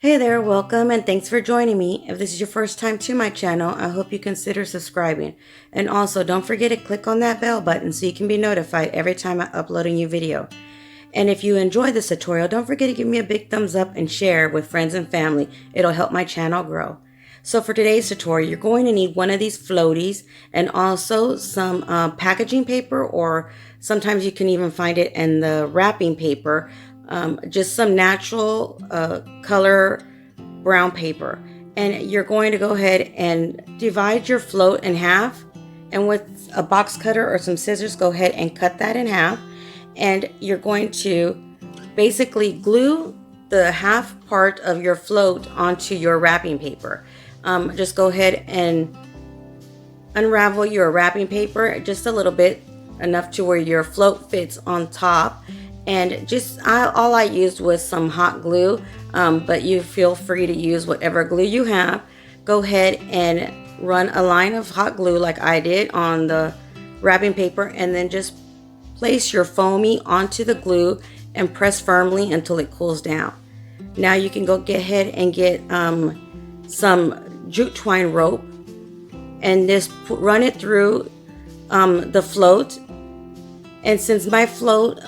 Hey there, welcome and thanks for joining me. If this is your first time to my channel, I hope you consider subscribing. And also, don't forget to click on that bell button so you can be notified every time I upload a new video. And if you enjoy this tutorial, don't forget to give me a big thumbs up and share with friends and family. It'll help my channel grow. So for today's tutorial, you're going to need one of these floaties and also some packaging paper, or sometimes you can even find it in the wrapping paper. Just some natural color brown paper, and you're going to go ahead and divide your float in half, and with a box cutter or some scissors go ahead and cut that in half, and you're going to basically glue the half part of your float onto your wrapping paper. Just go ahead and unravel your wrapping paper just a little bit, enough to where your float fits on top. And all I used was some hot glue, but you feel free to use whatever glue you have. Go ahead and run a line of hot glue like I did on the wrapping paper, and then just place your foamy onto the glue and press firmly until it cools down. Now you can get ahead and get some jute twine rope and just run it through the float. And since my float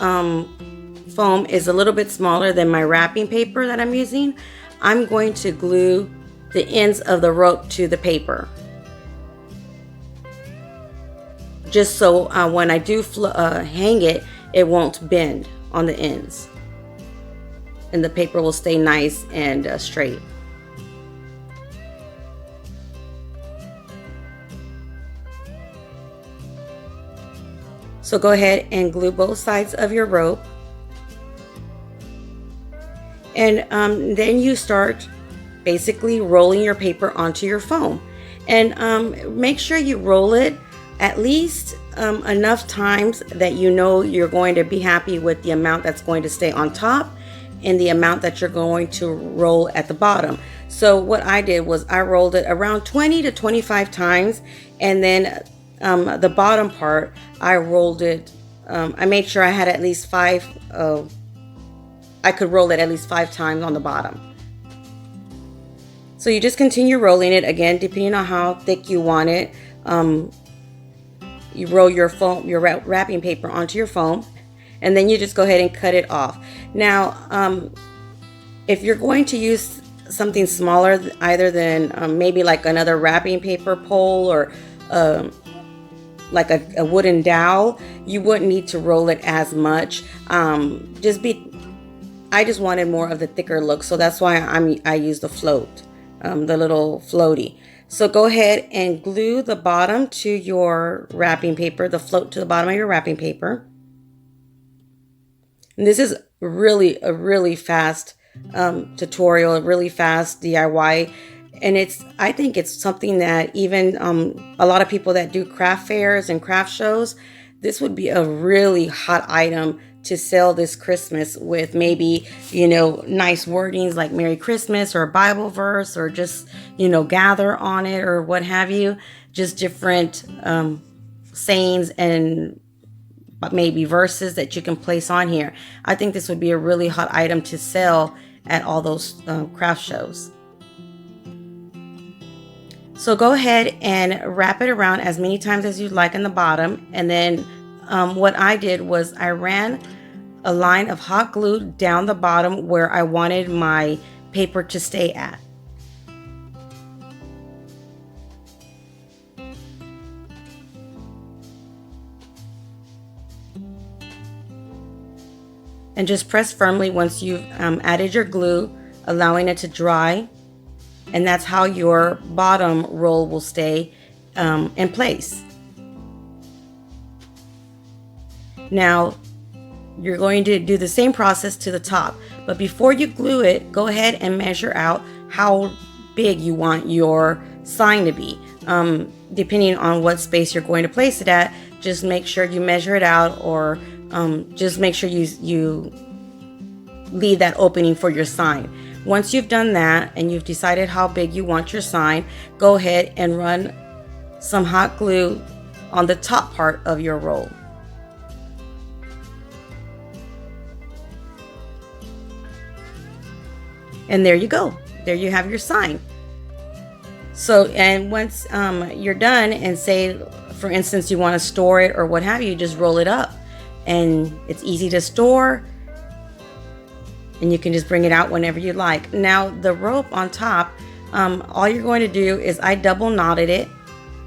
foam is a little bit smaller than my wrapping paper that I'm using, I'm going to glue the ends of the rope to the paper, just so when I do hang it, it won't bend on the ends and the paper will stay nice and straight. So go ahead and glue both sides of your rope. And then you start basically rolling your paper onto your foam. And make sure you roll it at least enough times that you know you're going to be happy with the amount that's going to stay on top and the amount that you're going to roll at the bottom. So what I did was I rolled it around 20 to 25 times, and then the bottom part, I rolled it, I made sure I had at least I could roll it at least 5 times on the bottom. So you just continue rolling it, again depending on how thick you want it. You roll your wrapping paper onto your foam, and then you just go ahead and cut it off. Now if you're going to use something smaller, either than maybe like another wrapping paper pole, or like a wooden dowel, you wouldn't need to roll it as much. I just wanted more of the thicker look, so that's why I use the float, the little floaty. So go ahead and glue the bottom to your wrapping paper, the float to the bottom of your wrapping paper. And this is a really fast tutorial, a really fast DIY. And I think it's something that even a lot of people that do craft fairs and craft shows, this would be a really hot item to sell this Christmas, with maybe, nice wordings like Merry Christmas or a Bible verse, or just, gather on it, or what have you. Just different sayings and maybe verses that you can place on here. I think this would be a really hot item to sell at all those craft shows. So go ahead and wrap it around as many times as you'd like in the bottom. And then what I did was I ran a line of hot glue down the bottom where I wanted my paper to stay at. And just press firmly once you've added your glue, allowing it to dry. And that's how your bottom roll will stay in place. Now you're going to do the same process to the top, but before you glue it, go ahead and measure out how big you want your sign to be. Depending on what space you're going to place it at, just make sure you measure it out, or just make sure you leave that opening for your sign. Once you've done that and you've decided how big you want your sign, go ahead and run some hot glue on the top part of your roll. And there you go. there you have your sign. So, and once you're done, and say, for instance, you want to store it or what have you, just roll it up, and it's easy to store, and you can just bring it out whenever you like. Now, the rope on top, all you're going to do is I double knotted it,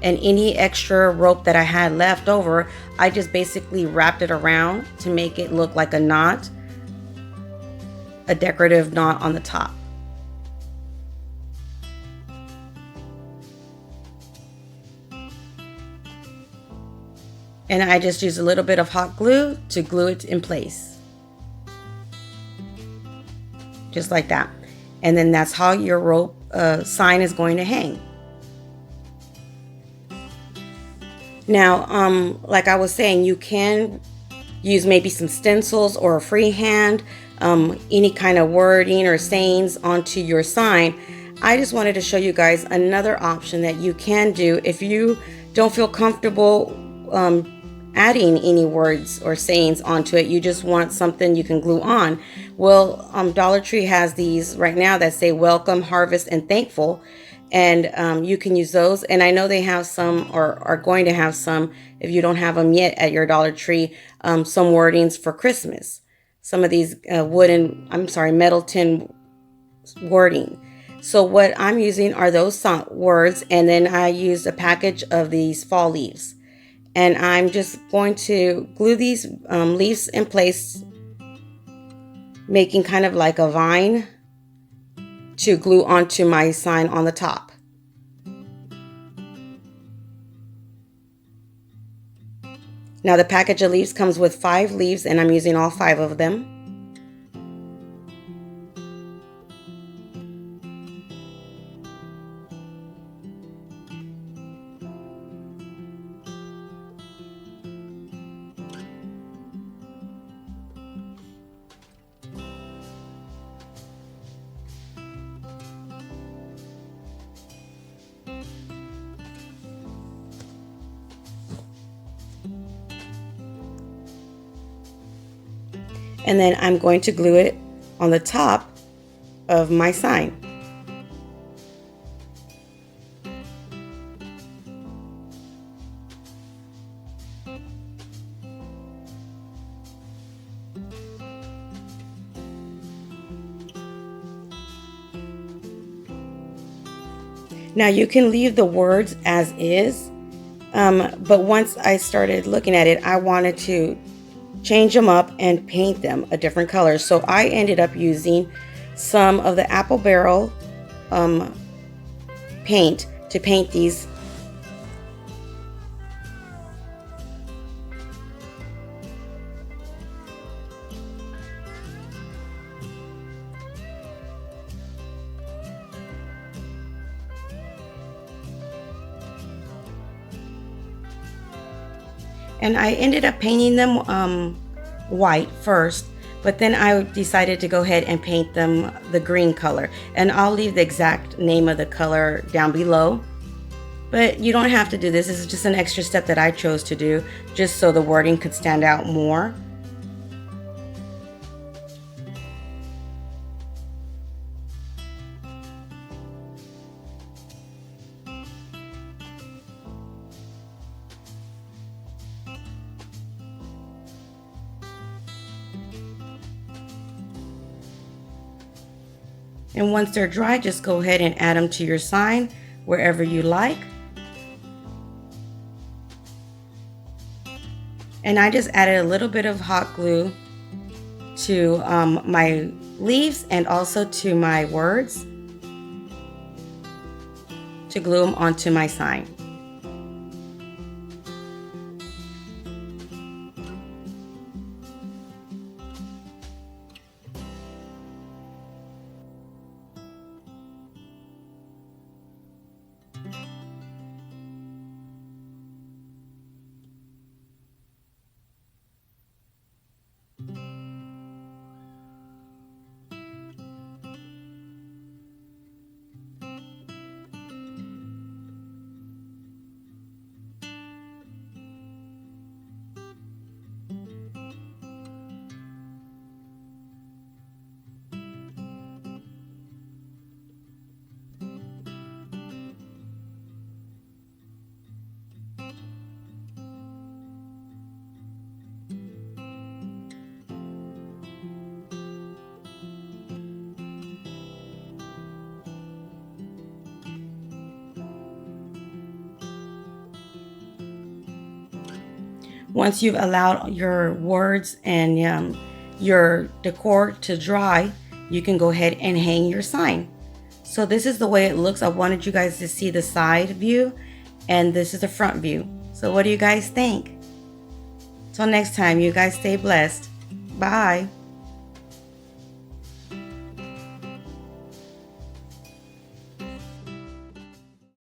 and any extra rope that I had left over, I just basically wrapped it around to make it look like a knot, a decorative knot on the top. And I just use a little bit of hot glue to glue it in place. Just like that. And then that's how your rope sign is going to hang. Now, like I was saying, you can use maybe some stencils or a freehand, any kind of wording or sayings onto your sign. I just wanted to show you guys another option that you can do if you don't feel comfortable adding any words or sayings onto it. You just want something you can glue on. Well, Dollar Tree has these right now that say welcome, harvest, and thankful, and you can use those. And I know they have some, or are going to have some, if you don't have them yet at your Dollar Tree, some wordings for Christmas. Some of these metal tin wording. So what I'm using are those words, and then I used a package of these fall leaves. And I'm just going to glue these leaves in place, making kind of like a vine to glue onto my sign on the top. Now the package of leaves comes with 5 leaves, and I'm using all 5 of them. And then I'm going to glue it on the top of my sign. Now you can leave the words as is, but once I started looking at it, I wanted to change them up and paint them a different color. So I ended up using some of the apple barrel paint to paint these. And I ended up painting them white first, but then I decided to go ahead and paint them the green color. And I'll leave the exact name of the color down below. But you don't have to do this. This is just an extra step that I chose to do, just so the wording could stand out more. And once they're dry, just go ahead and add them to your sign wherever you like. And I just added a little bit of hot glue to my leaves and also to my words to glue them onto my sign. Once you've allowed your words and your decor to dry, you can go ahead and hang your sign. So this is the way it looks. I wanted you guys to see the side view, and this is the front view. So what do you guys think? Till next time, you guys stay blessed. Bye.